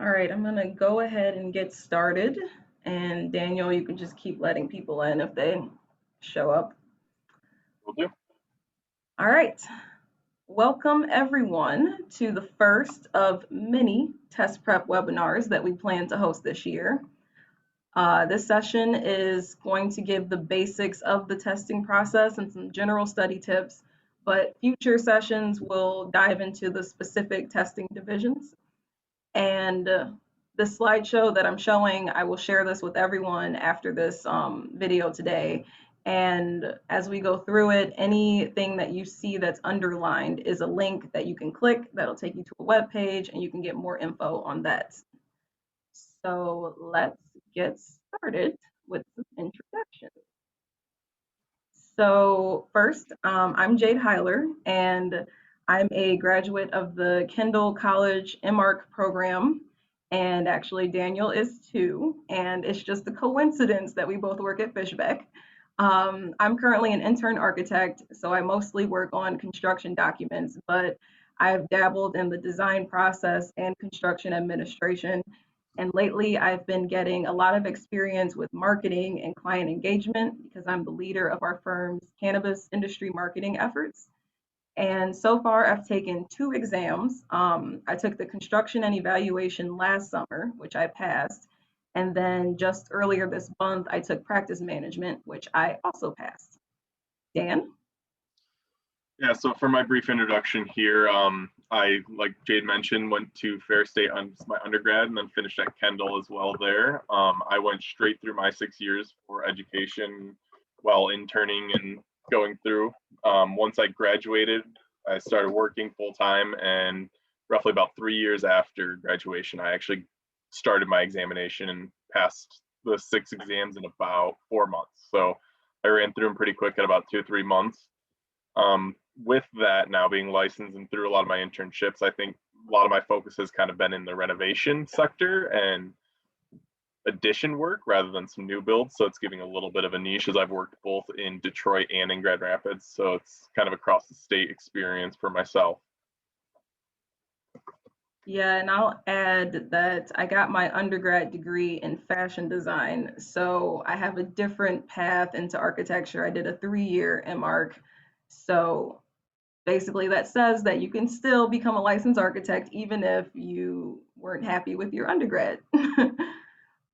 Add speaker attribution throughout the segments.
Speaker 1: All right, I'm gonna go ahead and get started. And Daniel, you can just keep letting people in if they show up.
Speaker 2: Will do.
Speaker 1: All right, welcome everyone to the first of many test prep webinars that we plan to host this year. This session is going to give the basics of the testing process and some general study tips, but future sessions will dive into the specific testing divisions. And the slideshow that I'm showing, I will share this with everyone after this video today. And as we go through it, anything that you see that's underlined is a link that you can click that'll take you to a web page and you can get more info on that. So let's get started with some introduction. So first, I'm Jade Heiler, and I'm a graduate of the Kendall College MArch program. And actually, Daniel is too. And it's just a coincidence that we both work at Fishbeck. I'm currently an intern architect, so I mostly work on construction documents, but I've dabbled in the design process and construction administration. And lately, I've been getting a lot of experience with marketing and client engagement because I'm the leader of our firm's cannabis industry marketing efforts. And so far, I've taken 2 exams. I took the construction and evaluation last summer, which I passed. And then just earlier this month, I took practice management, which I also passed. Dan?
Speaker 2: Yeah, so for my brief introduction here, I, like Jade mentioned, went to Fair State on my undergrad and then finished at Kendall as well there. I went straight through my 6 years for education while interning and going through. Once I graduated, I started working full time, and roughly about 3 years after graduation, I actually started my examination and passed the 6 exams in about 4 months. So I ran through them pretty quick in about 2 or 3 months. With that now being licensed and through a lot of my internships, I think a lot of my focus has kind of been in the renovation sector and addition work rather than some new builds. So it's giving a little bit of a niche as I've worked both in Detroit and in Grand Rapids. So it's kind of across the state experience for myself.
Speaker 1: Yeah, and I'll add that I got my undergrad degree in fashion design. So I have a different path into architecture. I did a 3-year MArch. So basically, that says that you can still become a licensed architect even if you weren't happy with your undergrad.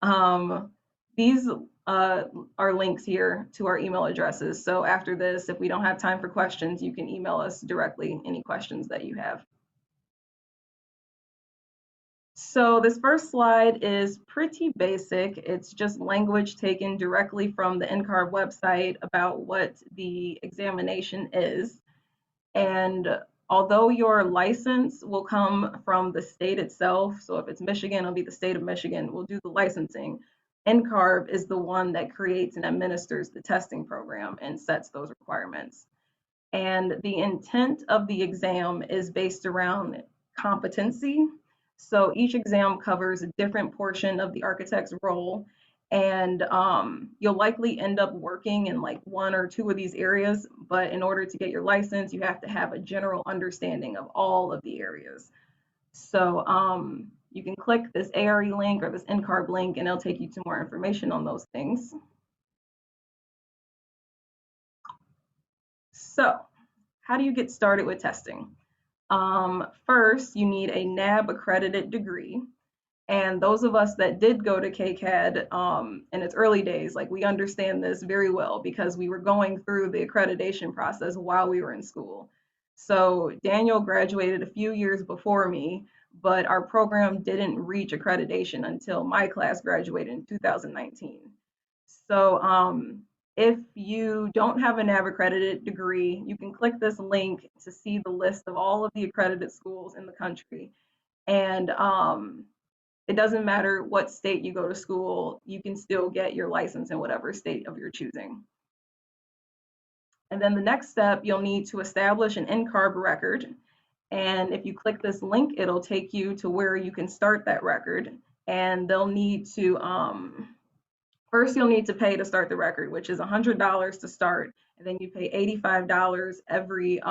Speaker 1: um, these are links here to our email addresses. So after this, if we don't have time for questions, you can email us directly any questions that you have. So this first slide is pretty basic. It's just language taken directly from the NCARB website about what the examination is. And although your license will come from the state itself, so if it's Michigan, it'll be the state of Michigan, will do the licensing. NCARB is the one that creates and administers the testing program and sets those requirements. And the intent of the exam is based around competency. So each exam covers a different portion of the architect's role, and you'll likely end up working in like 1 or 2 of these areas. But in order to get your license, you have to have a general understanding of all of the areas. So you can click this ARE link or this NCARB link, and it'll take you to more information on those things. So how do you get started with testing? First, you need a NAB accredited degree. And those of us that did go to KCAD in its early days, like we understand this very well because we were going through the accreditation process while we were in school. So Daniel graduated a few years before me, but our program didn't reach accreditation until my class graduated in 2019. So if you don't have a NAB accredited degree, you can click this link to see the list of all of the accredited schools in the country. And it doesn't matter what state you go to school, you can still get your license in whatever state of your choosing. And then the next step, you'll need to establish an NCARB record. And if you click this link, it'll take you to where you can start that record. And they'll need to, first you'll need to pay to start the record, which is $100 to start. And then you pay $85 every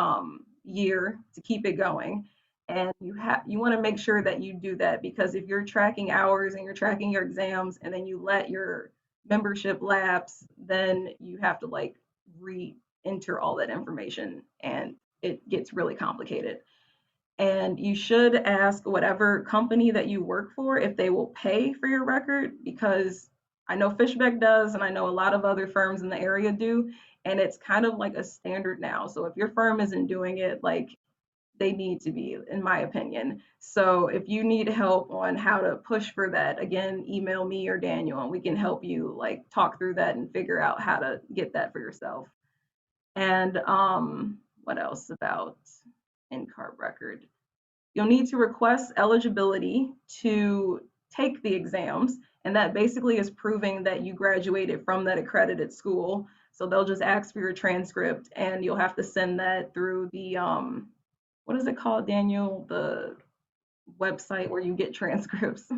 Speaker 1: year to keep it going. And you want to make sure that you do that, because if you're tracking hours and you're tracking your exams and then you let your membership lapse, then you have to like re-enter all that information and it gets really complicated. And you should ask whatever company that you work for if they will pay for your record, because I know Fishbeck does, and I know a lot of other firms in the area do, and it's kind of like a standard now. So if your firm isn't doing it, like, they need to be, in my opinion. So if you need help on how to push for that, again, email me or Daniel, and we can help you like talk through that and figure out how to get that for yourself. And what else about NCARB record? You'll need to request eligibility to take the exams, and that basically is proving that you graduated from that accredited school. So they'll just ask for your transcript, and you'll have to send that through the what is it called, Daniel? The website where you get transcripts.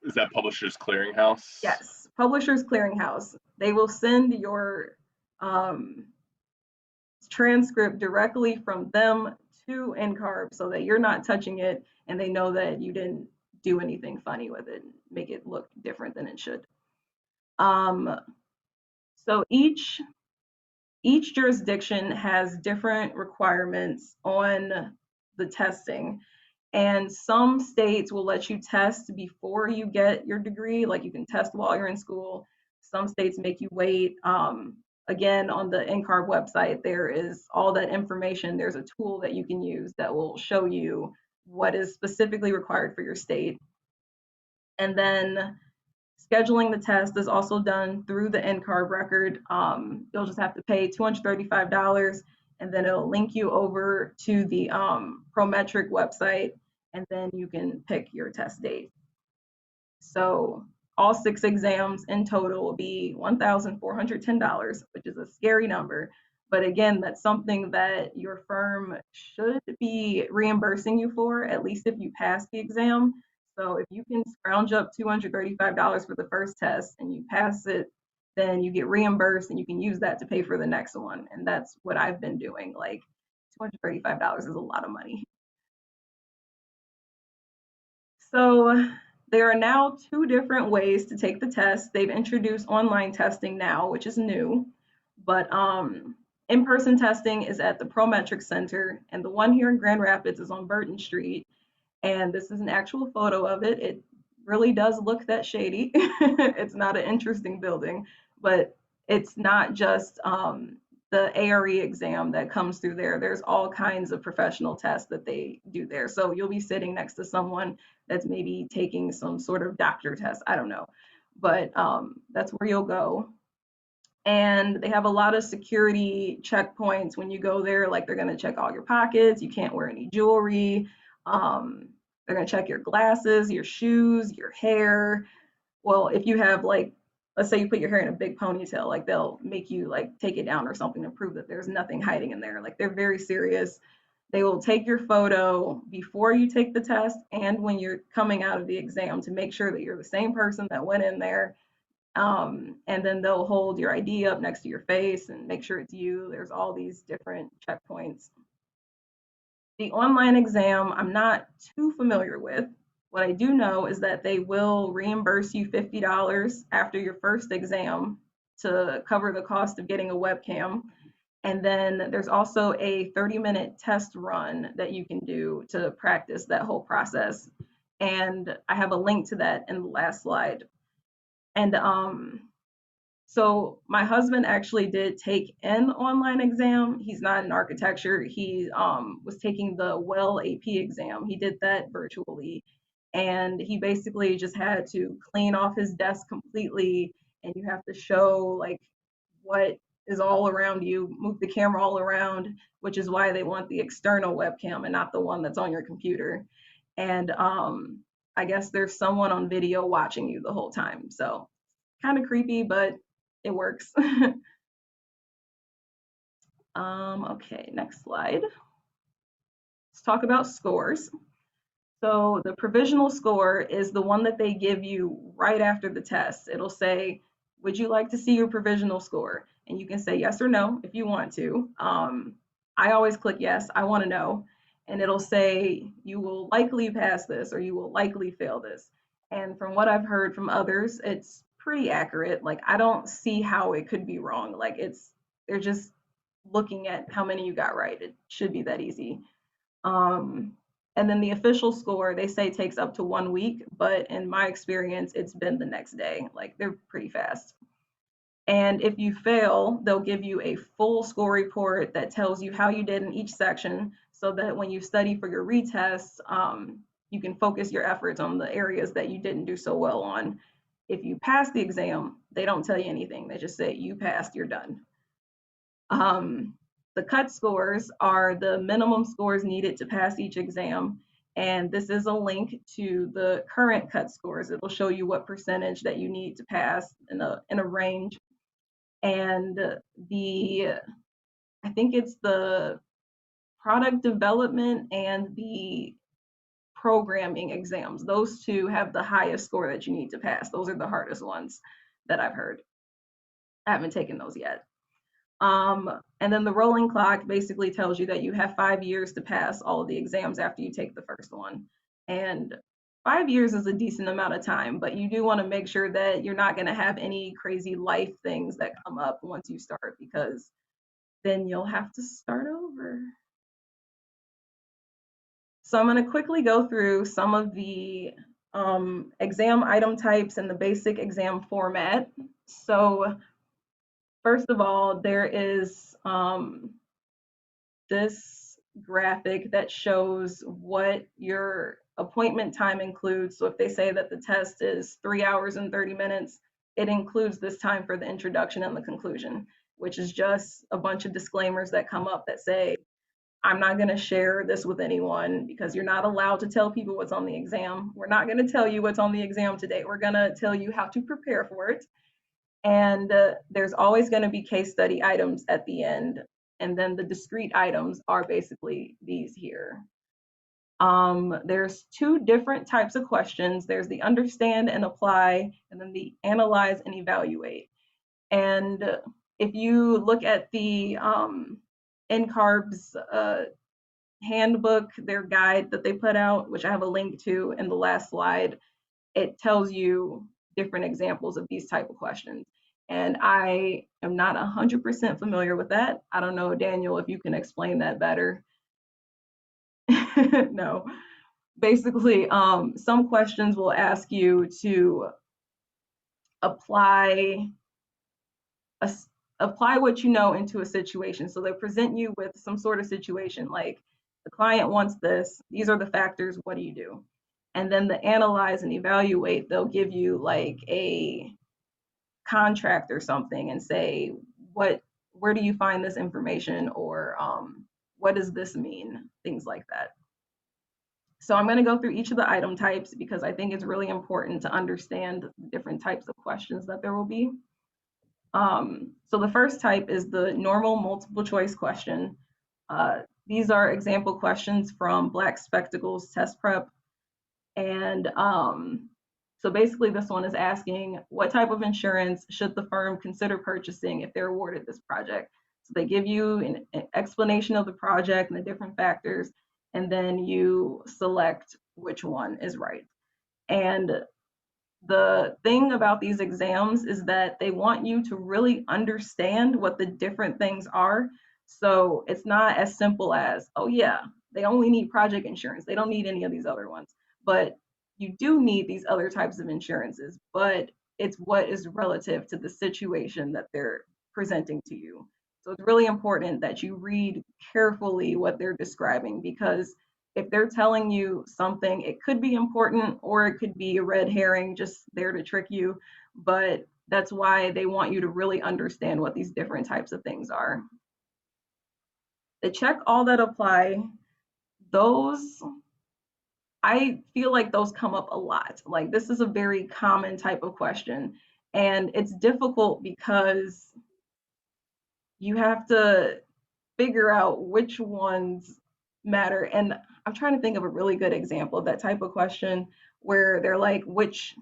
Speaker 2: Is that Publishers Clearinghouse?
Speaker 1: Yes, Publishers Clearinghouse. They will send your um, transcript directly from them to NCARB so that you're not touching it and they know that you didn't do anything funny with it, make it look different than it should. Um, so each jurisdiction has different requirements on the testing. And some states will let you test before you get your degree, like you can test while you're in school. Some states make you wait. Again, on the NCARB website, there is all that information. There's a tool that you can use that will show you what is specifically required for your state. And then scheduling the test is also done through the NCARB record. You'll just have to pay $235, and then it'll link you over to the Prometric website, and then you can pick your test date. So all 6 exams in total will be $1,410, which is a scary number. But again, that's something that your firm should be reimbursing you for, at least if you pass the exam. So if you can scrounge up $235 for the first test and you pass it, then you get reimbursed and you can use that to pay for the next one. And that's what I've been doing. Like, $235 is a lot of money. So there are now 2 different ways to take the test. They've introduced online testing now, which is new, but in-person testing is at the Prometric Center, and the one here in Grand Rapids is on Burton Street. And this is an actual photo of it. It really does look that shady. It's not an interesting building, but it's not just the ARE exam that comes through there. There's all kinds of professional tests that they do there. So you'll be sitting next to someone that's maybe taking some sort of doctor test. I don't know, but that's where you'll go. And they have a lot of security checkpoints when you go there. Like, they're going to check all your pockets. You can't wear any jewelry. They're going to check your glasses, your shoes, your hair. Well, if you have, like, let's say you put your hair in a big ponytail, like, they'll make you like take it down or something to prove that there's nothing hiding in there. Like, they're very serious. They will take your photo before you take the test and when you're coming out of the exam to make sure that you're the same person that went in there. And then they'll hold your ID up next to your face and make sure it's you. There's all these different checkpoints. The online exam, I'm not too familiar with. What I do know is that they will reimburse you $50 after your first exam to cover the cost of getting a webcam. And then there's also a 30-minute test run that you can do to practice that whole process. And I have a link to that in the last slide. And so my husband actually did take an online exam. He's not in architecture. He was taking the Well AP exam. He did that virtually. And he basically just had to clean off his desk completely. And you have to show like what is all around you, move the camera all around, which is why they want the external webcam and not the one that's on your computer. And I guess there's someone on video watching you the whole time. So kind of creepy, but it works. Okay, next slide. Let's talk about scores. So the provisional score is the one that they give you right after the test. It'll say, would you like to see your provisional score? And you can say yes or no if you want to. I always click yes, I want to know. And it'll say you will likely pass this or you will likely fail this. And from what I've heard from others, it's pretty accurate. Like I don't see how it could be wrong. Like they're just looking at how many you got right. It should be that easy. Um, and then the official score, they say takes up to 1 week, but in my experience, it's been the next day. Like they're pretty fast. And if you fail, they'll give you a full score report that tells you how you did in each section so that when you study for your retests, you can focus your efforts on the areas that you didn't do so well on. If you pass the exam, they don't tell you anything. They just say you passed, you're done. Um, the cut scores are the minimum scores needed to pass each exam. And this is a link to the current cut scores. It will show you what percentage that you need to pass in a range. And I think it's the product development and the programming exams. Those two have the highest score that you need to pass. Those are the hardest ones that I've heard. I haven't taken those yet. And then the rolling clock basically tells you that you have 5 years to pass all of the exams after you take the first one. And 5 years is a decent amount of time, but you do want to make sure that you're not going to have any crazy life things that come up once you start, because then you'll have to start over. So I'm going to quickly go through some of the exam item types and the basic exam format. So first of all, there is this graphic that shows what your appointment time includes. So if they say that the test is 3 hours and 30 minutes, it includes this time for the introduction and the conclusion, which is just a bunch of disclaimers that come up that say, I'm not going to share this with anyone because you're not allowed to tell people what's on the exam. We're not going to tell you what's on the exam today. We're going to tell you how to prepare for it. And there's always going to be case study items at the end. And then the discrete items are basically these here. There's two different types of questions. There's the understand and apply, and then the analyze and evaluate. And if you look at the NCARB's handbook, their guide that they put out, which I have a link to in the last slide, it tells you different examples of these type of questions. And I am not 100% familiar with that. I don't know, Daniel, if you can explain that better. No. Basically, some questions will ask you to apply apply what you know into a situation. So they present you with some sort of situation like the client wants this, these are the factors, what do you do? And then the analyze and evaluate, they'll give you like a contract or something and say, where do you find this information, or what does this mean? Things like that. So I'm going to go through each of the item types because I think it's really important to understand the different types of questions that there will be. So the first type is the normal multiple choice question. These are example questions from Black Spectacles Test Prep. And so basically this one is asking, what type of insurance should the firm consider purchasing if they're awarded this project? So they give you an explanation of the project and the different factors, and then you select which one is right. And the thing about these exams is that they want you to really understand what the different things are. So it's not as simple as, oh yeah, they only need project insurance. They don't need any of these other ones. But you do need these other types of insurances, but it's what is relative to the situation that they're presenting to you. So it's really important that you read carefully what they're describing, because if they're telling you something, it could be important or it could be a red herring just there to trick you. But that's why they want you to really understand what these different types of things are. The check all that apply, those, I feel like those come up a lot. Like this is a very common type of question. And it's difficult because you have to figure out which ones matter. And I'm trying to think of a really good example of that type of question where they're like, which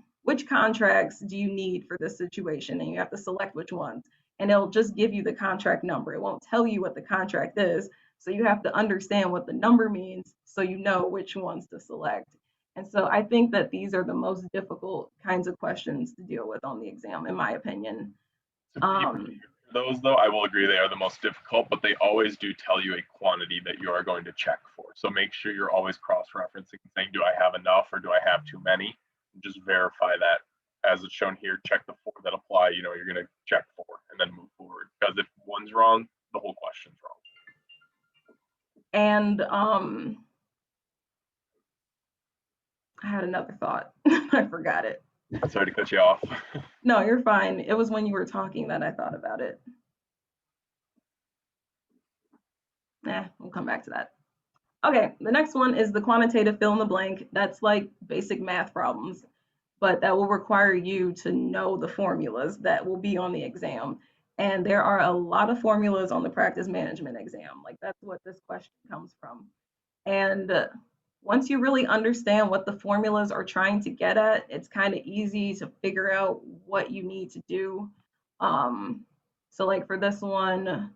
Speaker 1: contracts do you need for this situation? And you have to select which ones. And it'll just give you the contract number. It won't tell you what the contract is. So you have to understand what the number means so you know which ones to select. And so I think that these are the most difficult kinds of questions to deal with on the exam, in my opinion.
Speaker 2: To be
Speaker 1: Um,
Speaker 2: prepared for those, though, I will agree they are the most difficult, but they always do tell you a quantity that you are going to check for. So make sure you're always cross-referencing and saying, do I have enough or do I have too many? And just verify that as it's shown here, check the four that apply, you're going to check four and then move forward. Because if one's wrong, the whole question's wrong.
Speaker 1: and I had another thought. I forgot it.
Speaker 2: Sorry to cut you off.
Speaker 1: No, you're fine. It was when you were talking that I thought about it. We'll come back to that. Okay, the next one is the quantitative fill in the blank. That's like basic math problems, but that will require you to know the formulas that will be on the exam. And there are a lot of formulas on the practice management exam. Like that's what this question comes from. And once you really understand what the formulas are trying to get at, it's kind of easy to figure out what you need to do. So like for this one,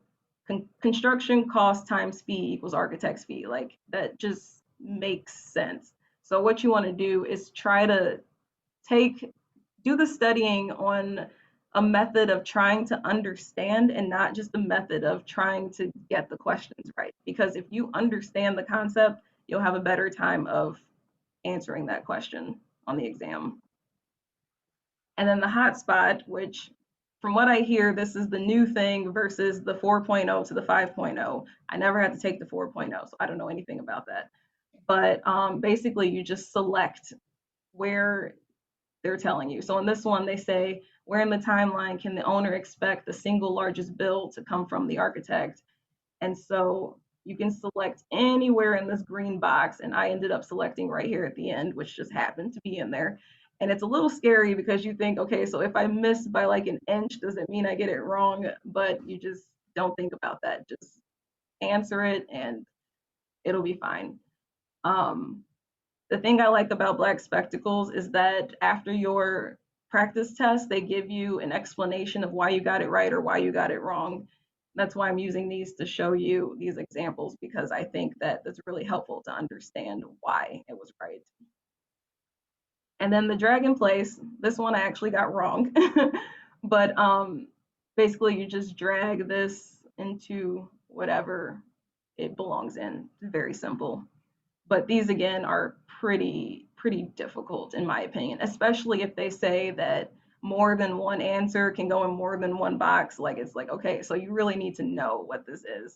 Speaker 1: construction cost times fee equals architect's fee. Like that just makes sense. So what you want to do is try to do the studying on a method of trying to understand and not just the method of trying to get the questions right. Because if you understand the concept, you'll have a better time of answering that question on the exam. And then the hotspot, which from what I hear, this is the new thing versus the 4.0 to the 5.0. I never had to take the 4.0, so I don't know anything about that. But basically, you just select where they're telling you. So in this one, they say, where in the timeline can the owner expect the single largest bill to come from the architect? And so you can select anywhere in this green box. And I ended up selecting right here at the end, which just happened to be in there. And it's a little scary because you think, okay, so if I miss by like an inch, does it mean I get it wrong? But you just don't think about that. Just answer it and it'll be fine. The thing I like about Black Spectacles is that after your practice test, they give you an explanation of why you got it right or why you got it wrong. That's why I'm using these to show you these examples because I think that that's really helpful to understand why it was right. And then the dragon place, this one I actually got wrong. But basically you just drag this into whatever it belongs in. It's very simple. But these again are pretty difficult in my opinion, especially if they say that more than one answer can go in more than one box. Like it's like, okay, so you really need to know what this is.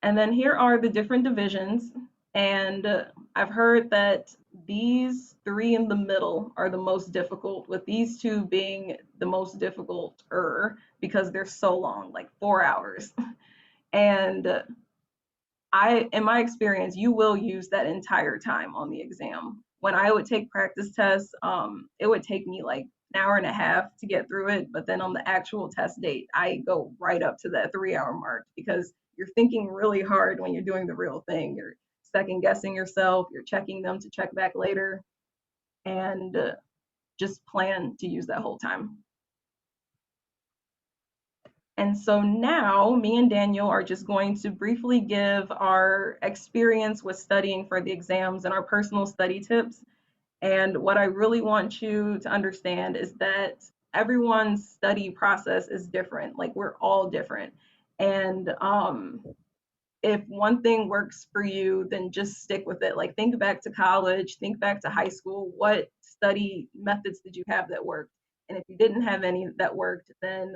Speaker 1: And then here are the different divisions. And I've heard that these three in the middle are the most difficult, with these two being the most difficult because they're so long, like 4 hours. And in my experience, you will use that entire time on the exam. When I would take practice tests, it would take me like an hour and a half to get through it. But then on the actual test date, I go right up to that 3 hour mark because you're thinking really hard when you're doing the real thing. You're second guessing yourself, you're checking them to check back later, and just plan to use that whole time. And so now me and Daniel are just going to briefly give our experience with studying for the exams and our personal study tips. And what I really want you to understand is that everyone's study process is different. Like we're all different. And if one thing works for you, then just stick with it. Like think back to college, think back to high school. What study methods did you have that worked? And if you didn't have any that worked, then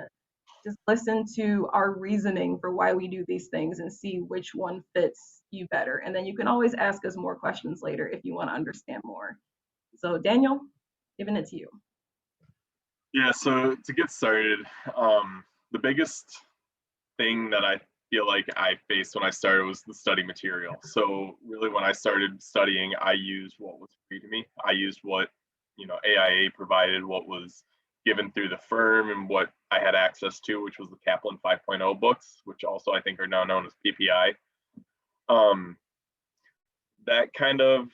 Speaker 1: just listen to our reasoning for why we do these things and see which one fits you better. And then you can always ask us more questions later if you want to understand more. So Daniel, giving it to you.
Speaker 2: Yeah, so to get started, the biggest thing that I feel like I faced when I started was the study material. So really when I started studying, I used what was free to me. I used what, AIA provided, what was given through the firm and what I had access to, which was the Kaplan 5.0 books, which also I think are now known as PPI. That kind of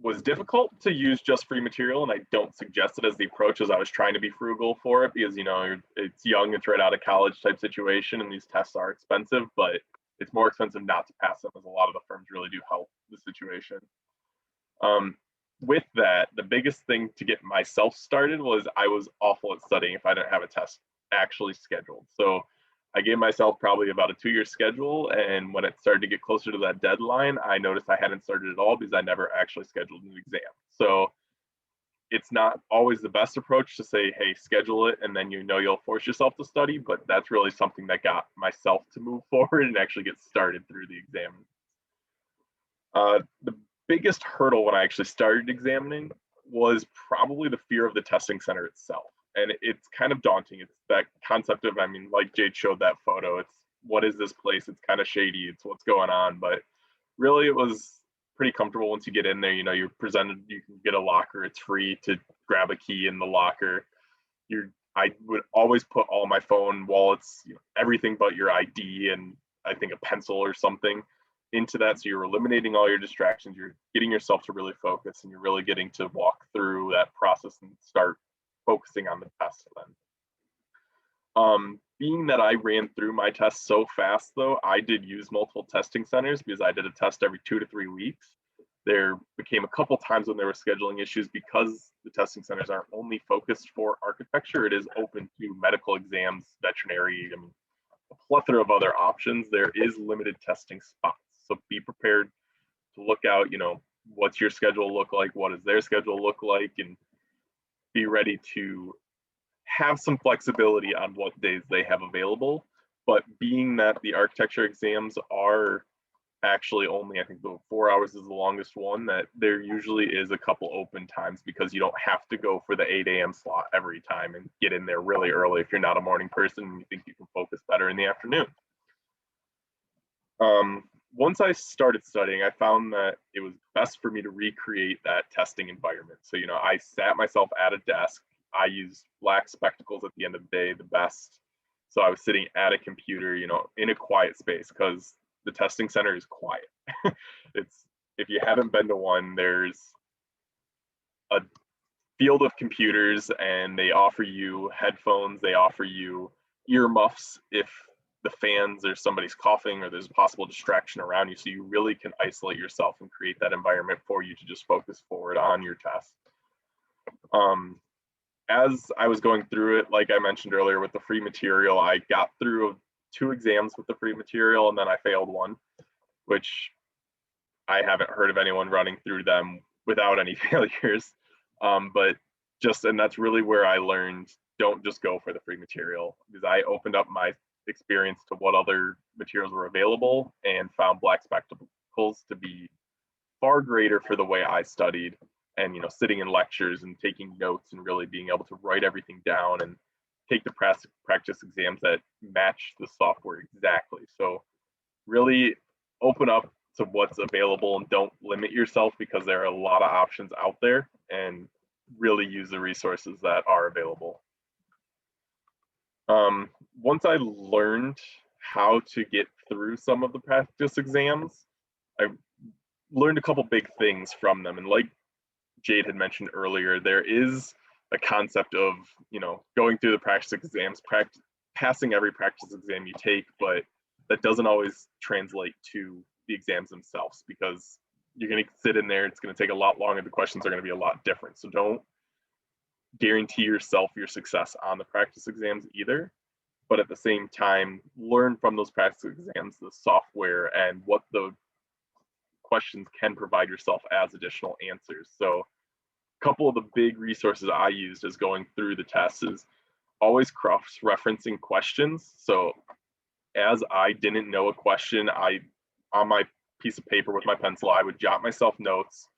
Speaker 2: was difficult to use just free material, and I don't suggest it as the approach, as I was trying to be frugal for it, because it's young, it's right out of college type situation, and these tests are expensive, but it's more expensive not to pass them, as a lot of the firms really do help the situation. With that, the biggest thing to get myself started was I was awful at studying if I didn't have a test actually scheduled. So I gave myself probably about a 2-year schedule, and when it started to get closer to that deadline, I noticed I hadn't started at all because I never actually scheduled an exam. So it's not always the best approach to say, hey, schedule it, and then you'll force yourself to study, but that's really something that got myself to move forward and actually get started through the exam. The biggest hurdle when I actually started examining was probably the fear of the testing center itself. And it's kind of daunting. It's that concept of, like Jade showed that photo, it's what is this place? It's kind of shady. It's what's going on. But really, it was pretty comfortable once you get in there. You're presented, you can get a locker. It's free to grab a key in the locker. I would always put all my phone, wallets, everything but your ID and I think a pencil or something into that. So you're eliminating all your distractions. You're getting yourself to really focus, and you're really getting to walk through that process and start focusing on the test then. Being that I ran through my tests so fast, though, I did use multiple testing centers because I did a test every 2 to 3 weeks. There became a couple times when there were scheduling issues because the testing centers aren't only focused for architecture, it is open to medical exams, veterinary, a plethora of other options. There is limited testing spots. So be prepared to look out, what's your schedule look like? What does their schedule look like? And be ready to have some flexibility on what days they have available. But being that the architecture exams are actually only, I think the 4 hours is the longest one, that there usually is a couple open times because you don't have to go for the 8 a.m. slot every time and get in there really early if you're not a morning person and you think you can focus better in the afternoon. Once I started studying, I found that it was best for me to recreate that testing environment. So, I sat myself at a desk. I used black spectacles at the end of the day, the best. So I was sitting at a computer, in a quiet space because the testing center is quiet. If you haven't been to one, there's a field of computers and they offer you headphones, they offer you earmuffs if the fans or somebody's coughing or there's a possible distraction around you. So you really can isolate yourself and create that environment for you to just focus forward on your test. As I was going through it, like I mentioned earlier with the free material, I got through 2 exams with the free material and then I failed one, which I haven't heard of anyone running through them without any failures. And that's really where I learned, don't just go for the free material, because I opened up my experience to what other materials were available and found black spectacles to be far greater for the way I studied, and sitting in lectures and taking notes and really being able to write everything down and take the practice exams that match the software exactly. So really open up to what's available and don't limit yourself, because there are a lot of options out there, and really use the resources that are available. Once I learned how to get through some of the practice exams, I learned a couple big things from them. And like Jade had mentioned earlier, there is a concept of, going through the practice exams, passing every practice exam you take, but that doesn't always translate to the exams themselves, because you're going to sit in there, it's going to take a lot longer, the questions are going to be a lot different. So don't guarantee yourself your success on the practice exams either, but at the same time, learn from those practice exams the software and what the questions can provide yourself as additional answers. So a couple of the big resources I used as going through the tests is always cross-referencing questions. So as I didn't know a question, on my piece of paper with my pencil, I would jot myself notes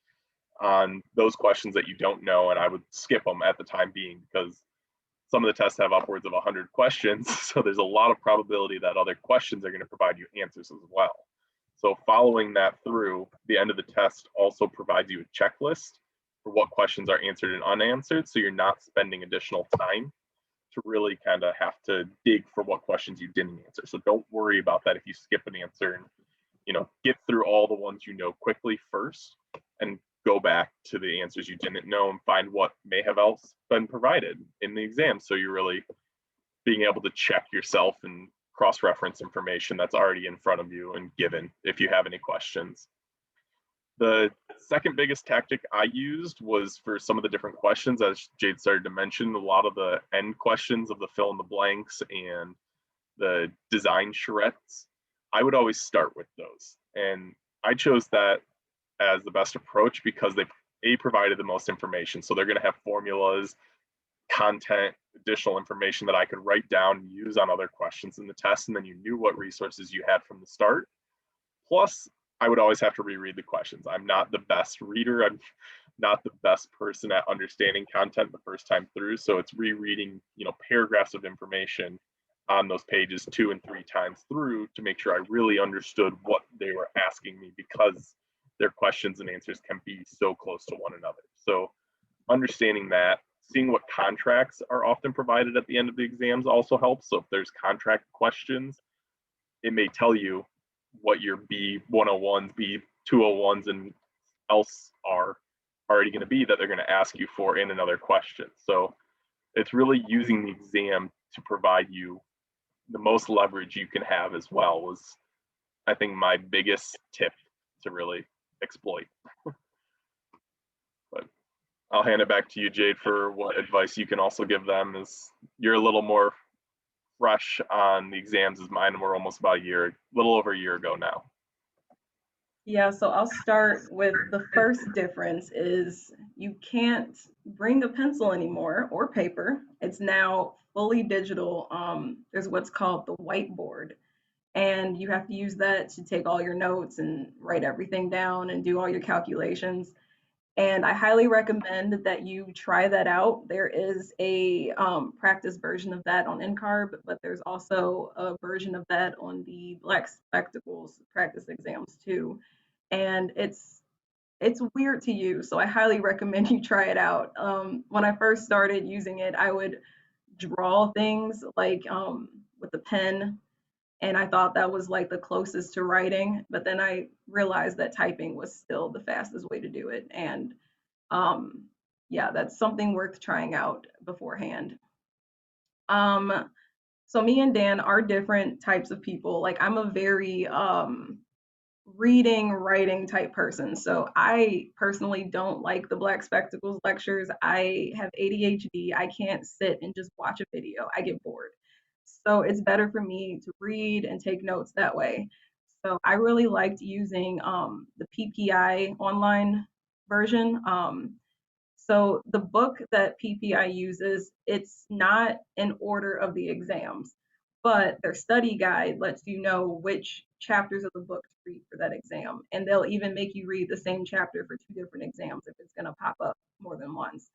Speaker 2: on those questions that you don't know, and I would skip them at the time being, because some of the tests have upwards of 100 questions, so there's a lot of probability that other questions are going to provide you answers as well. So following that through, the end of the test also provides you a checklist for what questions are answered and unanswered, so you're not spending additional time to really kind of have to dig for what questions you didn't answer. So don't worry about that if you skip an answer, and get through all the ones quickly first, and go back to the answers you didn't know and find what may have else been provided in the exam. So you're really being able to check yourself and cross-reference information that's already in front of you and given if you have any questions. The second biggest tactic I used was for some of the different questions, as Jade started to mention, a lot of the end questions of the fill in the blanks and the design charrettes. I would always start with those. And I chose that as the best approach because they provided the most information. So they're going to have formulas, content, additional information that I could write down and use on other questions in the test. And then you knew what resources you had from the start. Plus, I would always have to reread the questions. I'm not the best reader. I'm not the best person at understanding content the first time through. So it's rereading, paragraphs of information on those pages 2 and 3 times through to make sure I really understood what they were asking me, because their questions and answers can be so close to one another. So understanding that, seeing what contracts are often provided at the end of the exams also helps. So if there's contract questions, it may tell you what your B101s, B201s, and else are already going to be that they're going to ask you for in another question. So it's really using the exam to provide you the most leverage you can have as well, was I think my biggest tip to really exploit. But I'll hand it back to you, Jade, for what advice you can also give them, as you're a little more fresh on the exams as mine. We're almost about a little over a year ago now.
Speaker 1: Yeah, so I'll start with the first difference is you can't bring a pencil anymore or paper. It's now fully digital. There's what's called the whiteboard, and you have to use that to take all your notes and write everything down and do all your calculations. And I highly recommend that you try that out. There is a practice version of that on NCARB, but there's also a version of that on the Black Spectacles practice exams too. And it's weird to use, so I highly recommend you try it out. When I first started using it, I would draw things like with a pen, and I thought that was like the closest to writing, but then I realized that typing was still the fastest way to do it. And um, yeah, that's something worth trying out beforehand. Um, so me and Dan are different types of people. Like I'm a very reading, writing type person. So I personally don't like the Black Spectacles lectures. I have ADHD. I can't sit and just watch a video. I get bored. So it's better for me to read and take notes that way. So I really liked using the PPI online version. So the book that PPI uses, it's not in order of the exams, but their study guide lets you know which chapters of the book to read for that exam. And they'll even make you read the same chapter for 2 different exams if it's going to pop up more than once.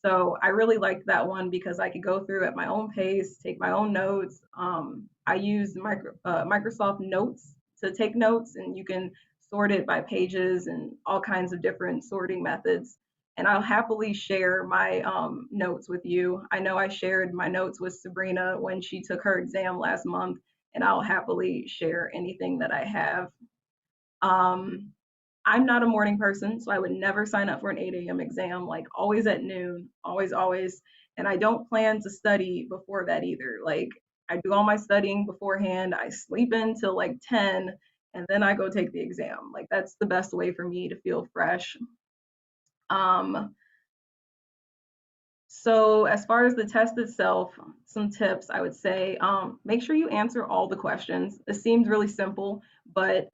Speaker 1: So I really liked that one because I could go through at my own pace, take my own notes. I use Microsoft Notes to take notes, and you can sort it by pages and all kinds of different sorting methods. And I'll happily share my notes with you. I know I shared my notes with Sabrina when she took her exam last month, and I'll happily share anything that I have. Um, I'm not a morning person, so I would never sign up for an 8 a.m. exam, like always at noon, always, always. And I don't plan to study before that either. Like I do all my studying beforehand, I sleep in till like 10, and then I go take the exam. Like that's the best way for me to feel fresh. Um, so as far as the test itself, some tips I would say, make sure you answer all the questions. It seems really simple, but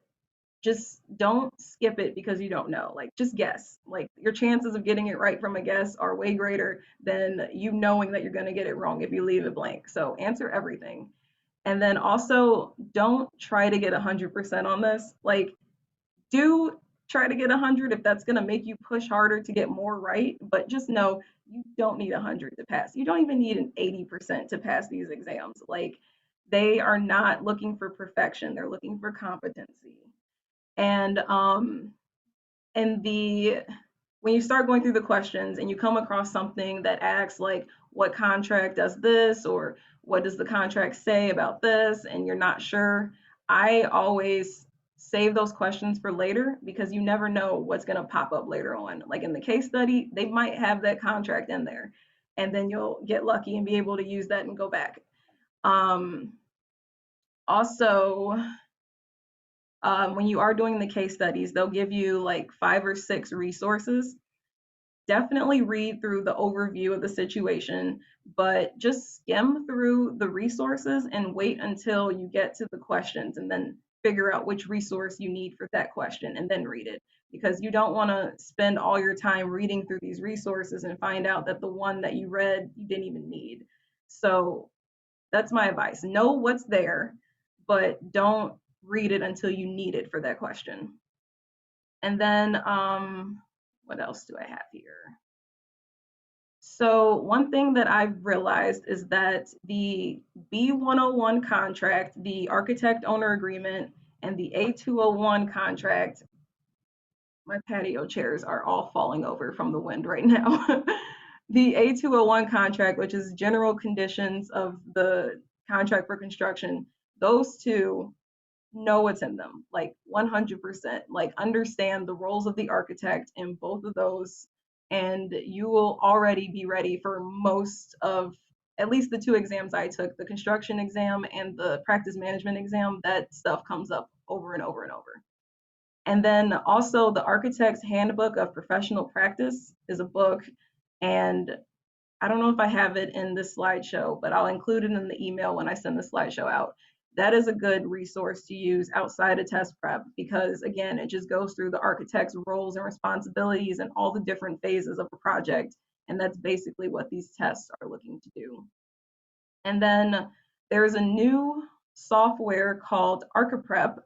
Speaker 1: just don't skip it because you don't know. Like just guess. Like your chances of getting it right from a guess are way greater than you knowing that you're going to get it wrong if you leave it blank. So answer everything. And then also don't try to get 100% on this. Like do try to get 100 if that's going to make you push harder to get more right, but just know you don't need 100 to pass. You don't even need an 80% to pass these exams. Like they are not looking for perfection, they're looking for competency. And the when you start going through the questions and you come across something that asks like what contract does this, or what does the contract say about this, and you're not sure, I always save those questions for later because you never know what's going to pop up later on. Like in the case study, they might have that contract in there, and then you'll get lucky and be able to use that and go back. Also, when you are doing the case studies, they'll give you like 5 or 6 resources. Definitely read through the overview of the situation, but just skim through the resources and wait until you get to the questions and then figure out which resource you need for that question and then read it. Because you don't want to spend all your time reading through these resources and find out that the one that you read you didn't even need. So that's my advice. Know what's there, but don't read it until you need it for that question. And then what else do I have here? So one thing that I've realized is that the B101 contract, the architect owner agreement, and the A201 contract, my patio chairs are all falling over from the wind right now. The A201 contract, which is general conditions of the contract for construction, those two, know what's in them, like 100%. Like understand the roles of the architect in both of those, and you will already be ready for most of at least the 2 exams I took, the construction exam and the practice management exam. That stuff comes up over and over and over. And then also the Architect's Handbook of Professional Practice is a book, and I don't know if I have it in this slideshow, but I'll include it in the email when I send the slideshow out. That is a good resource to use outside of test prep because, again, it just goes through the architect's roles and responsibilities and all the different phases of a project. And that's basically what these tests are looking to do. And then there's a new software called ArchiPrep,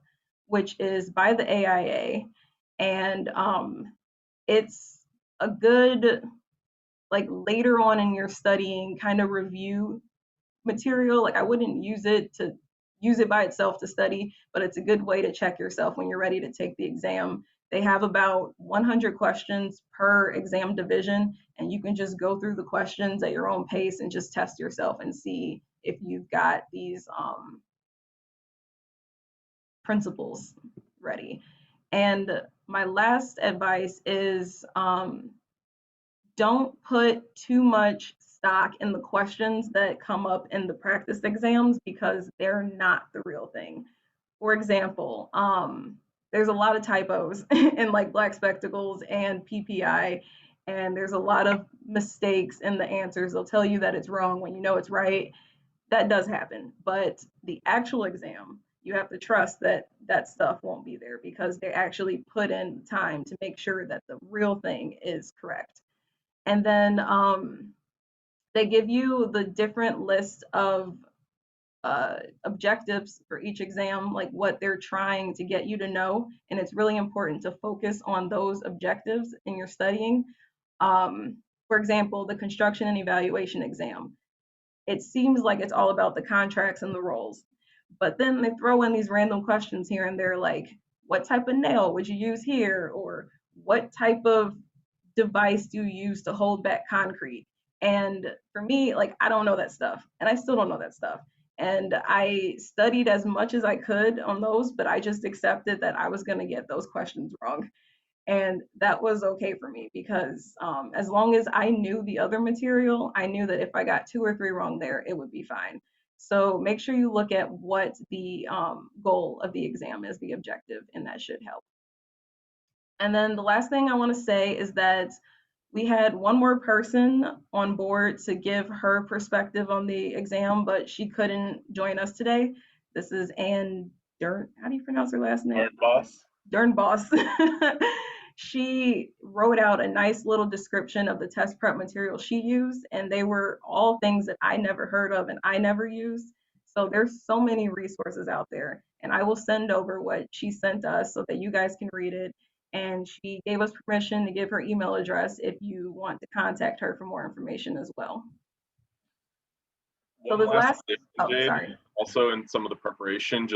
Speaker 1: which is by the AIA. And it's a good, like later on in your studying kind of review material. Like I wouldn't use it by itself to study, but it's a good way to check yourself when you're ready to take the exam. They have about 100 questions per exam division, and you can just go through the questions at your own pace and just test yourself and see if you've got these principles ready. And my last advice is don't put too much stock in the questions that come up in the practice exams because they're not the real thing. For example, there's a lot of typos in like Black Spectacles and PPI, and there's a lot of mistakes in the answers. They'll tell you that it's wrong when you know it's right. That does happen, but the actual exam, you have to trust that that stuff won't be there because they actually put in time to make sure that the real thing is correct. And then they give you the different list of objectives for each exam, like what they're trying to get you to know. And it's really important to focus on those objectives in your studying. For example, the construction and evaluation exam. It seems like it's all about the contracts and the roles. But then they throw in these random questions here and there, like what type of nail would you use here? Or what type of device do you use to hold back concrete? And for me, like, I don't know that stuff, and I still don't know that stuff. And I studied as much as I could on those, but I just accepted that I was going to get those questions wrong. And that was okay for me because as long as I knew the other material, I knew that if I got 2 or 3 wrong there, it would be fine. So make sure you look at what the goal of the exam is, the objective, and that should help. And then the last thing I want to say is that we had one more person on board to give her perspective on the exam, but she couldn't join us today. This is Ann Dern. How do you pronounce her last name?
Speaker 2: Boss.
Speaker 1: Dernboss. She wrote out a nice little description of the test prep material she used, and they were all things that I never heard of and I never used. So there's so many resources out there, and I will send over what she sent us so that you guys can read it. And she gave us permission to give her email address if you want to contact her for more information as well. So this last, oh, sorry.
Speaker 2: Also in some of the preparation,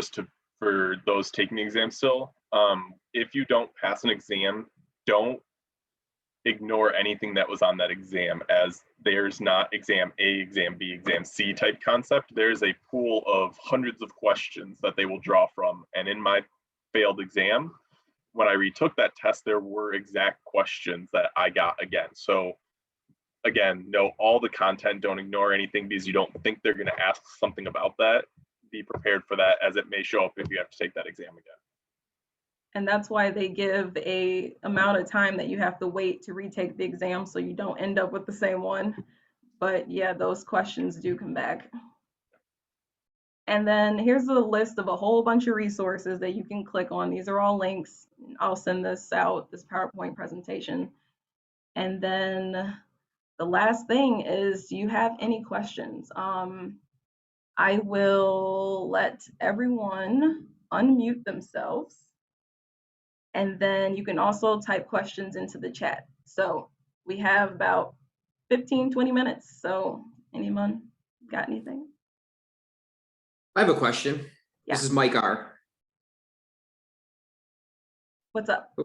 Speaker 2: for those taking the exam still, if you don't pass an exam, don't ignore anything that was on that exam, as there's not exam A, exam B, exam C type concept. There's a pool of hundreds of questions that they will draw from. And in my failed exam, when I retook that test, there were exact questions that I got again. So again, know all the content, don't ignore anything because you don't think they're going to ask something about that. Be prepared for that, as it may show up if you have to take that exam again.
Speaker 1: And that's why they give a amount of time that you have to wait to retake the exam so you don't end up with the same one. But yeah, those questions do come back. And then here's a list of a whole bunch of resources that you can click on. These are all links. I'll send this out, this PowerPoint presentation. And then the last thing is, do you have any questions? I will let everyone unmute themselves. And then you can also type questions into the chat. So we have about 15, 20 minutes. So anyone got anything?
Speaker 3: I have a question.
Speaker 1: Yeah.
Speaker 3: This is Mike R.
Speaker 1: What's up?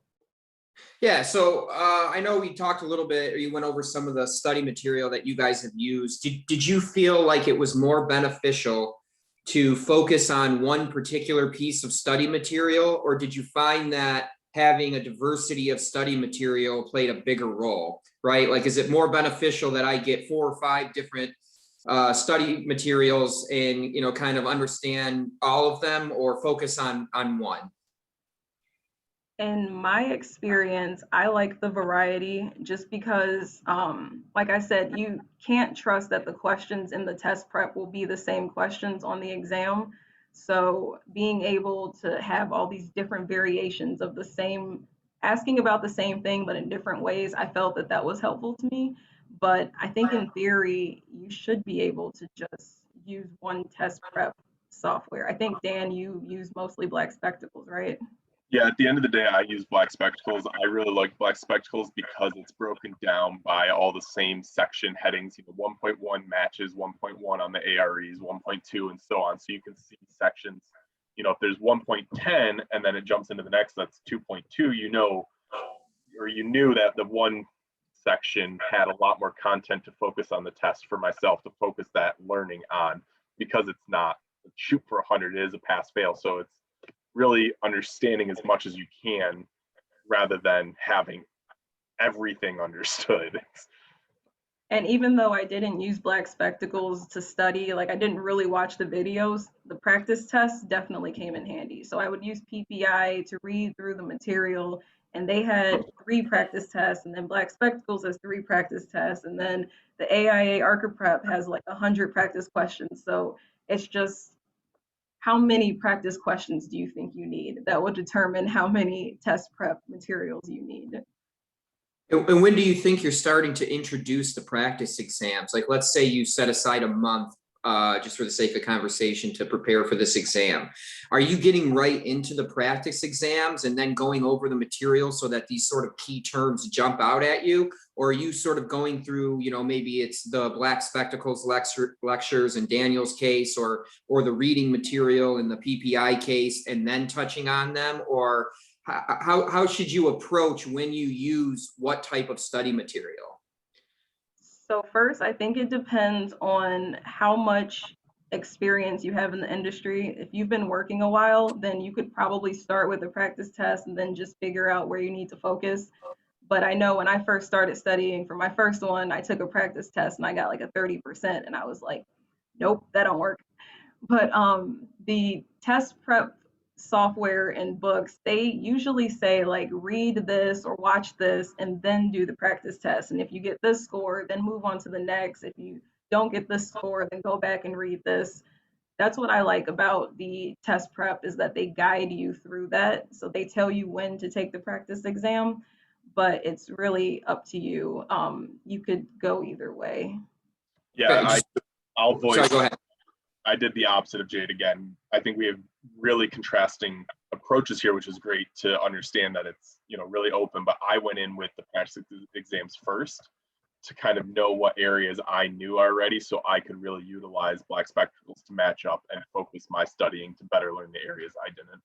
Speaker 3: Yeah, so I know we talked a little bit, or you went over some of the study material that you guys have used. Did you feel like it was more beneficial to focus on one particular piece of study material, or did you find that having a diversity of study material played a bigger role, right? Like, is it more beneficial that I get 4 or 5 different study materials and, you know, kind of understand all of them, or focus on one?
Speaker 1: In my experience, I like the variety just because, like I said, you can't trust that the questions in the test prep will be the same questions on the exam. So being able to have all these different variations of the same, asking about the same thing, but in different ways, I felt that that was helpful to me. But I think in theory, you should be able to just use one test prep software. I think, Dan, you use mostly Black Spectacles, right?
Speaker 2: Yeah, at the end of the day, I use Black Spectacles. I really like Black Spectacles because it's broken down by all the same section headings. You know, 1.1 matches 1.1 on the AREs, 1.2, and so on. So you can see sections. You know, if there's 1.10 and then it jumps into the next, that's 2.2. You know, or you knew that the one section had a lot more content to focus on the test for myself, to focus that learning on, because it's not shoot for 100, it is a pass fail. So it's really understanding as much as you can rather than having everything understood.
Speaker 1: And even though I didn't use Black Spectacles to study, like I didn't really watch the videos, the practice tests definitely came in handy. So I would use PPI to read through the material, and they had 3 practice tests, and then Black Spectacles has 3 practice tests, and then the AIAGR Prep has like 100 practice questions. So it's just, how many practice questions do you think you need? That will determine how many test prep materials you need.
Speaker 3: And when do you think you're starting to introduce the practice exams? Like, let's say you set aside a month, just for the sake of conversation, to prepare for this exam. Are you getting right into the practice exams and then going over the material so that these sort of key terms jump out at you? Or are you sort of going through, you know, maybe it's the Black Spectacles lectures in Daniel's case, or the reading material in the PPI case, and then touching on them? Or how should you approach when you use what type of study material?
Speaker 1: So first, I think it depends on how much experience you have in the industry. If you've been working a while, then you could probably start with a practice test and then just figure out where you need to focus. But I know when I first started studying for my first one, I took a practice test and I got like a 30%, and I was like, nope, that don't work. But the test prep software and books, they usually say like read this or watch this and then do the practice test. And if you get this score, then move on to the next. If you don't get this score, then go back and read this. That's what I like about the test prep, is that they guide you through that. So they tell you when to take the practice exam, but it's really up to you. You could go either way.
Speaker 2: Yeah, I'll voice.
Speaker 3: Sorry, go ahead.
Speaker 2: I did the opposite of Jade again. I think we have really contrasting approaches here, which is great to understand that it's, you know, really open. But I went in with the practice exams first to kind of know what areas I knew already, so I could really utilize Black Spectacles to match up and focus my studying to better learn the areas I didn't.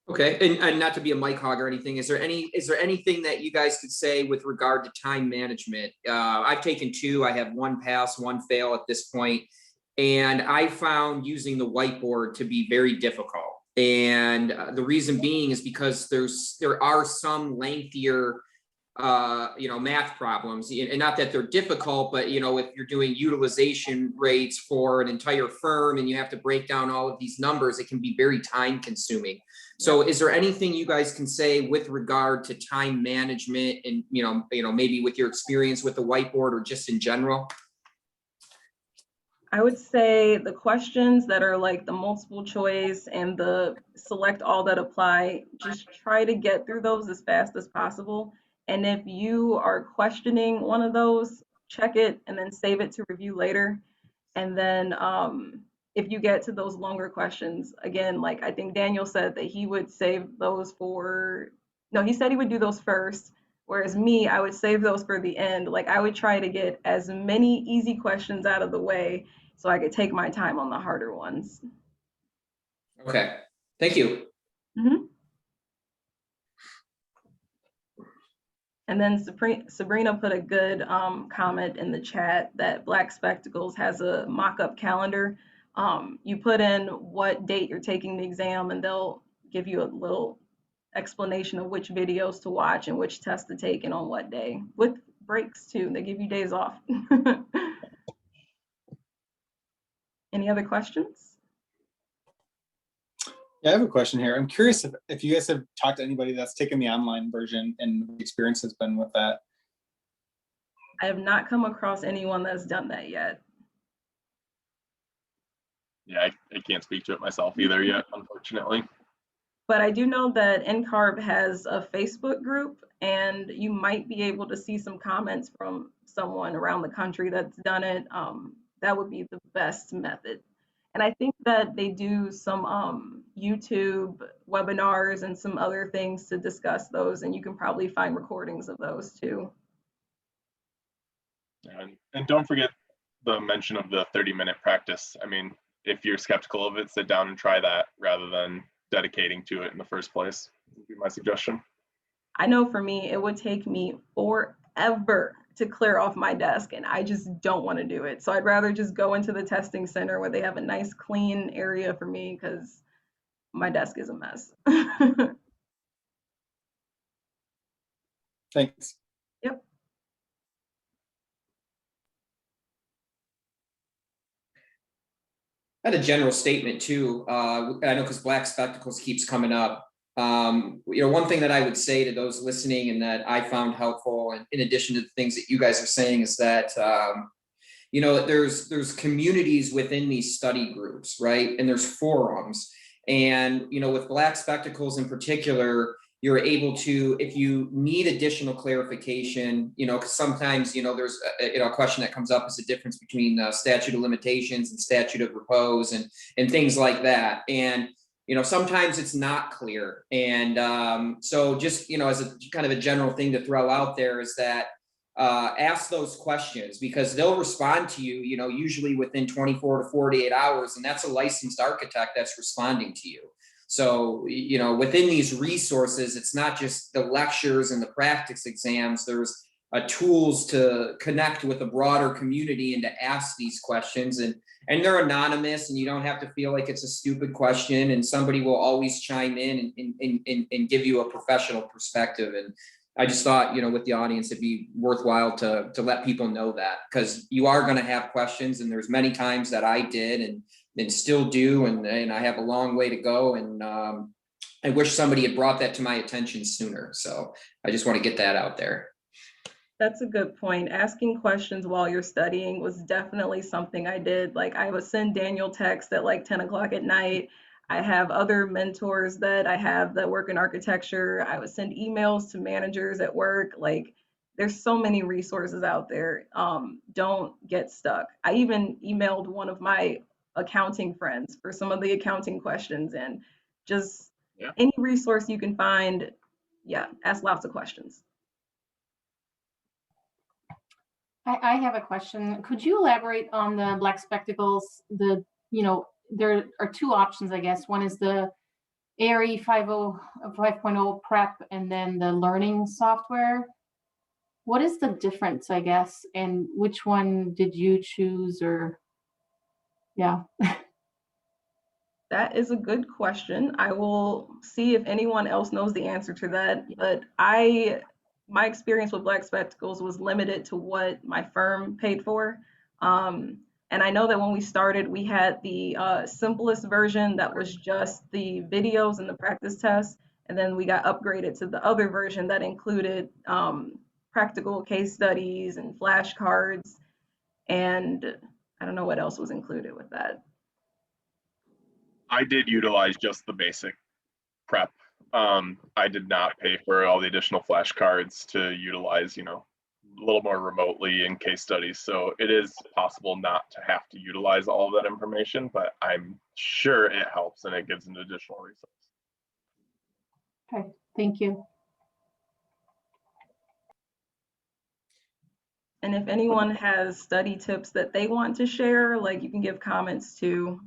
Speaker 3: Okay, and not to be a mic hog or anything, is there anything that you guys could say with regard to time management? I've taken 2. I have 1 pass, 1 fail at this point, and I found using the whiteboard to be very difficult. And the reason being is because there are some lengthier math problems, and not that they're difficult, but if you're doing utilization rates for an entire firm and you have to break down all of these numbers, it can be very time consuming. So is there anything you guys can say with regard to time management and, maybe with your experience with the whiteboard or just in general?
Speaker 1: I would say the questions that are like the multiple choice and the select all that apply, just try to get through those as fast as possible. And if you are questioning one of those, check it and then save it to review later. And then if you get to those longer questions, again, like I think Daniel said that he would save those for, no, he said he would do those first. Whereas me, I would save those for the end. Like I would try to get as many easy questions out of the way so I could take my time on the harder ones.
Speaker 3: Okay, thank you.
Speaker 1: Mm-hmm. And then Sabrina put a good comment in the chat that Black Spectacles has a mock-up calendar. You put in what date you're taking the exam and they'll give you a little explanation of which videos to watch and which tests to take and on what day, with breaks too. They give you days off. Any other questions?
Speaker 4: Yeah, I have a question here. I'm curious if you guys have talked to anybody that's taken the online version and what the experience has been with that.
Speaker 1: I have not come across anyone that's done that yet.
Speaker 2: Yeah, I can't speak to it myself either yet, unfortunately.
Speaker 1: But I do know that NCARB has a Facebook group, and you might be able to see some comments from someone around the country that's done it. That would be the best method. And I think that they do some YouTube webinars and some other things to discuss those, and you can probably find recordings of those too.
Speaker 2: And don't forget the mention of the 30-minute practice. I mean, if you're skeptical of it, sit down and try that rather than dedicating to it in the first place, would be my suggestion.
Speaker 1: I know for me, it would take me forever to clear off my desk, and I just don't want to do it. So I'd rather just go into the testing center where they have a nice clean area for me because my desk is a mess.
Speaker 4: Thanks.
Speaker 1: Yep.
Speaker 3: I had a general statement too. I know because Black Spectacles keeps coming up. One thing that I would say to those listening and that I found helpful, and in addition to the things that you guys are saying, is that there's communities within these study groups, right? And there's forums, and with Black Spectacles in particular, you're able to, if you need additional clarification, because sometimes there's a question that comes up is the difference between statute of limitations and statute of repose and things like that, and sometimes it's not clear. And so just, as a kind of a general thing to throw out there is that ask those questions, because they'll respond to you, usually within 24 to 48 hours. And that's a licensed architect that's responding to you. So, within these resources, it's not just the lectures and the practice exams. There's tools to connect with a broader community and to ask these questions, and they're anonymous, and you don't have to feel like it's a stupid question, and somebody will always chime in and give you a professional perspective. And I just thought, with the audience, it'd be worthwhile to let people know that, because you are going to have questions, and there's many times that I did and still do, and I have a long way to go, and I wish somebody had brought that to my attention sooner. So I just want to get that out there.
Speaker 1: That's a good point. Asking questions while you're studying was definitely something I did. Like I would send Daniel texts at like 10 o'clock at night. I have other mentors that I have that work in architecture. I would send emails to managers at work. Like there's so many resources out there. Don't get stuck. I even emailed one of my accounting friends for some of the accounting questions, and just any resource you can find. Yeah, ask lots of questions.
Speaker 5: I have a question. Could you elaborate on the Black Spectacles? There are two options, I guess. One is the ARE 5.0 prep, and then the learning software. What is the difference, I guess, and which one did you choose? Or yeah.
Speaker 1: That is a good question. I will see if anyone else knows the answer to that, but my experience with black spectacles was limited to what my firm paid for. And I know that when we started, we had the simplest version that was just the videos and the practice tests. And then we got upgraded to the other version that included practical case studies and flashcards. And I don't know what else was included with that.
Speaker 2: I did utilize just the basic prep. I did not pay for all the additional flashcards to utilize, a little more remotely in case studies. So it is possible not to have to utilize all of that information, but I'm sure it helps and it gives an additional resource.
Speaker 5: Okay, thank you.
Speaker 1: And if anyone has study tips that they want to share, like you can give comments too,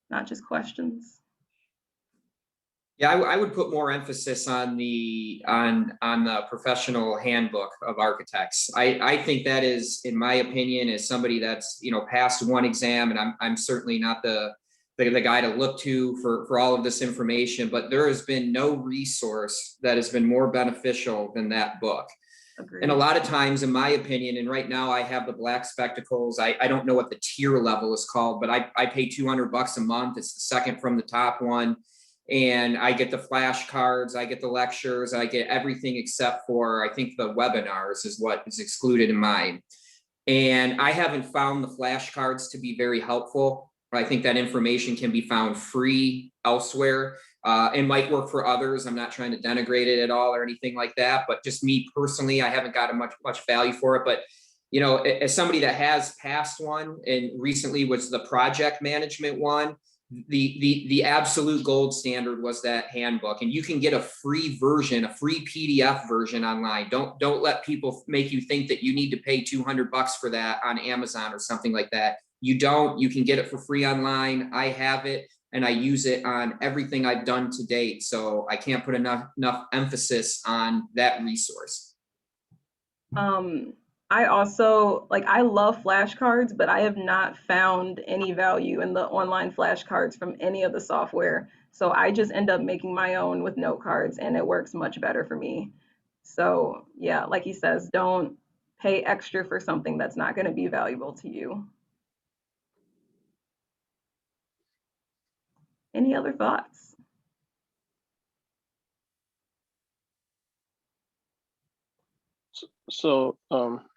Speaker 1: not just questions.
Speaker 3: Yeah, I would put more emphasis on the professional handbook of architects. I think that is, in my opinion, as somebody that's passed one exam, and I'm certainly not the guy to look to for all of this information, but there has been no resource that has been more beneficial than that book.
Speaker 1: Agreed.
Speaker 3: And a lot of times, in my opinion, and right now I have the black spectacles. I don't know what the tier level is called, but I pay $200 a month. It's the second from the top one. And I get the flashcards, I get the lectures, I get everything except for, I think, the webinars is what is excluded in mine. And I haven't found the flashcards to be very helpful. I think that information can be found free elsewhere. It might work for others. I'm not trying to denigrate it at all or anything like that, but just me personally, I haven't gotten much value for it. But as somebody that has passed one, and recently was the project management one, the absolute gold standard was that handbook, and you can get a free version, a free PDF version online. Don't let people make you think that you need to pay $200 for that on Amazon or something like that. You don't. You can get it for free online. I have it and I use it on everything I've done to date. So I can't put enough emphasis on that resource.
Speaker 1: I also I love flashcards, but I have not found any value in the online flashcards from any of the software. So I just end up making my own with note cards, and it works much better for me. So yeah, like he says, don't pay extra for something that's not going to be valuable to you. Any other thoughts?
Speaker 6: So,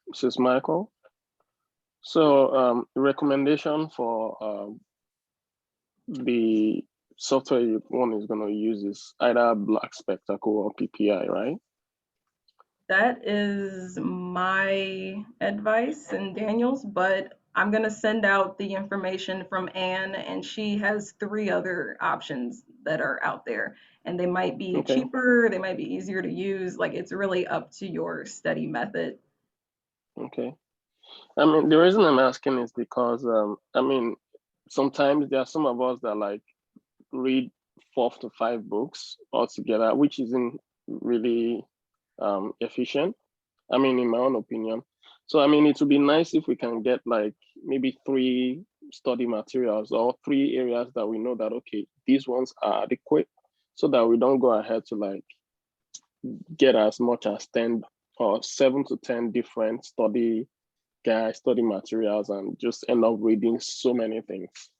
Speaker 6: this is Michael. So, recommendation for the software one is going to use is either Black Spectacle or PPI, right?
Speaker 1: That is my advice and Daniel's, but I'm going to send out the information from Anne, and she has 3 other options that are out there, and they might be
Speaker 6: Okay.
Speaker 1: cheaper, they might be easier to use. It's really up to your study method.
Speaker 6: Okay. I mean, the reason I'm asking is because, I mean, sometimes there are some of us that read 4 to 5 books altogether, which isn't really efficient. I mean, in my own opinion. So, I mean, it would be nice if we can get maybe 3 study materials or 3 areas that we know that, okay, these ones are adequate, so that we don't go ahead to get as much as 10 or 7 to 10 different study materials and just end up reading so many things.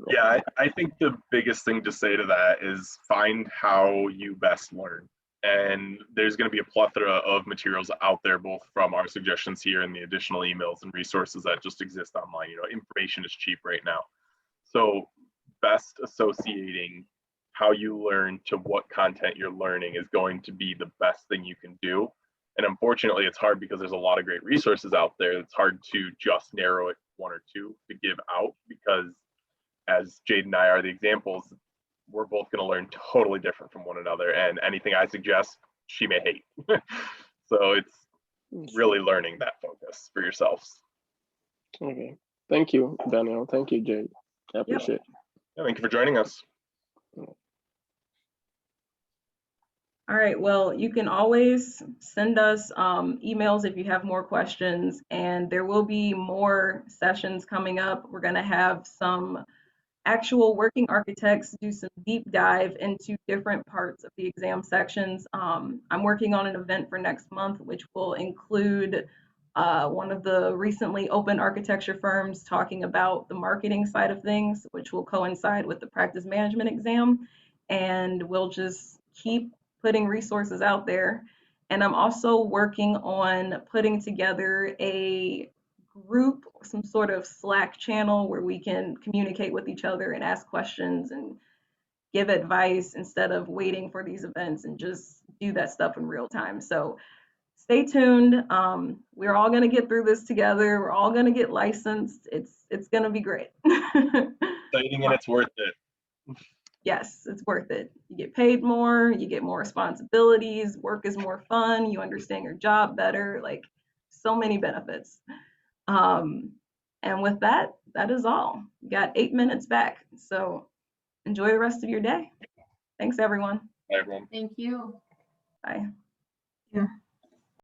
Speaker 2: Yeah, I think the biggest thing to say to that is find how you best learn. And there's going to be a plethora of materials out there, both from our suggestions here and the additional emails and resources that just exist online. Information is cheap right now. So best associating how you learn to what content you're learning is going to be the best thing you can do. And unfortunately, it's hard because there's a lot of great resources out there. It's hard to just narrow it 1 or 2 to give out, because as Jade and I are the examples, we're both going to learn totally different from one another. And anything I suggest, she may hate. So it's really learning that focus for yourselves.
Speaker 6: Okay. Thank you, Daniel. Thank you, Jade. I appreciate it.
Speaker 2: Yeah, thank you for joining us.
Speaker 1: All right, well, you can always send us emails if you have more questions, and there will be more sessions coming up. We're going to have some actual working architects do some deep dive into different parts of the exam sections. I'm working on an event for next month, which will include one of the recently opened architecture firms talking about the marketing side of things, which will coincide with the practice management exam. And we'll just keep putting resources out there. And I'm also working on putting together a group, some sort of Slack channel where we can communicate with each other and ask questions and give advice instead of waiting for these events, and just do that stuff in real time. So stay tuned. We're all going to get through this together. We're all going to get licensed. It's going to be great.
Speaker 2: Exciting, and it's worth it.
Speaker 1: Yes, it's worth it. You get paid more, you get more responsibilities, work is more fun, you understand your job better, like so many benefits. And with that, that is all. You got 8 minutes back. So enjoy the rest of your day. Thanks, everyone.
Speaker 2: Bye, everyone.
Speaker 5: Thank you.
Speaker 1: Bye.
Speaker 5: Yeah.